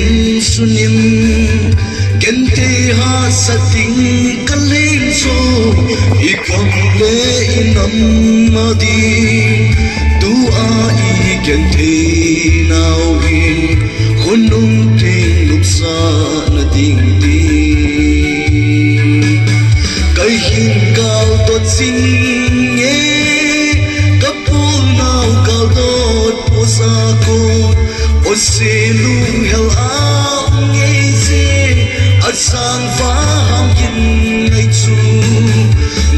ding sunim kente ha sating kalim so ikam le inam madi tu a I kente now in khunum ting luksa na ding ding kai hin kal to sing ye kapul now kal dot posa ko Osilu hel ang ngeze at sang faham yin ngay chu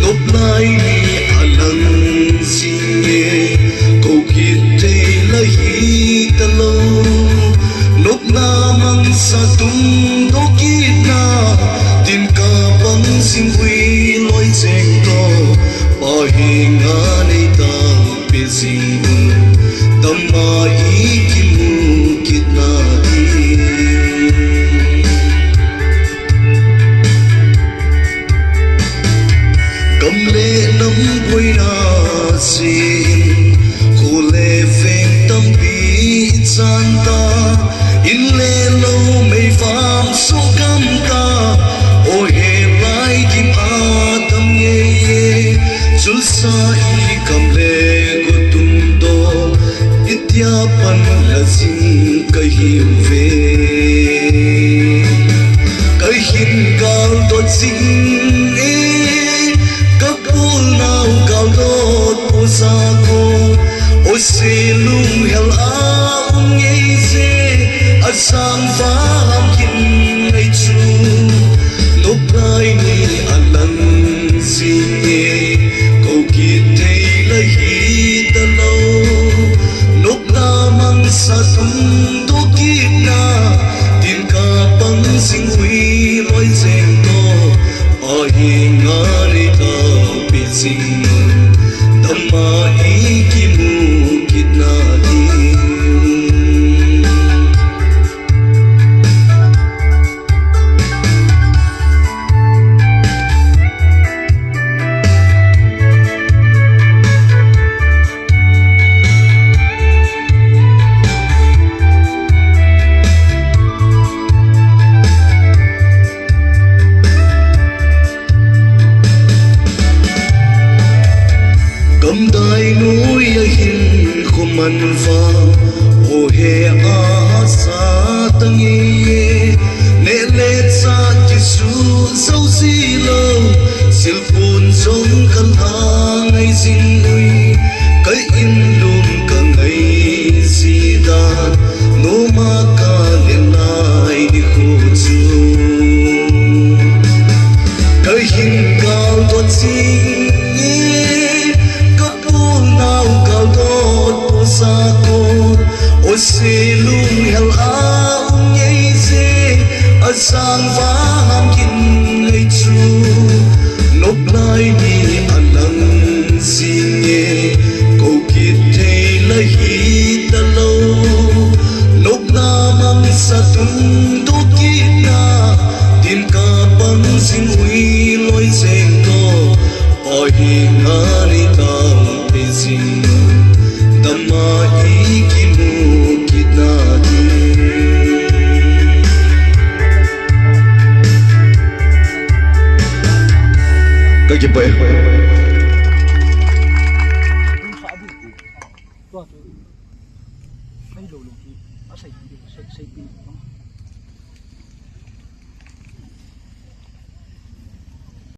nộp lại ni alang sinye câu kite lahi talo nộp na mang sa tung do kita tin ka bang sing hui loi cheng to pahinga nei tang pe sing tamma ikimu kitna kamle nam poina sin khole veng tam pi chanta in le lo mei fam so kam ta o he lai kim atam ye chul sa I kamle ko tum do itya pan la sin kahim ve kahin gal do sin kapul nau gal do posa ko o selum hel aung ngeze asang faham kin ngai chu nop lai ni alang sinye ko kite lahi talo nop na mang sa tum do kitna tin ka pang sing hui loi cheng to ahinga ni ta pe sing dhamma ikimu kitna cầm đai núi hin khuman va o he a sa tangi ne le sa ti su so si lo sil pun song kan ha ngai sin ui kai in lum ka ngai si da no ma ka le nai di khu chu kai hin gal to si Oselum hel aung ngeze asang faham kin ngai chu nop lai ni alang sinye ko kite lahi talo nop na mang sa tung do kita tin ka pang sing hui loi cheng to pahinga ni tang pe sing dhamma ikimu kitna các chị vềไม่โดนลงทีเอาใส่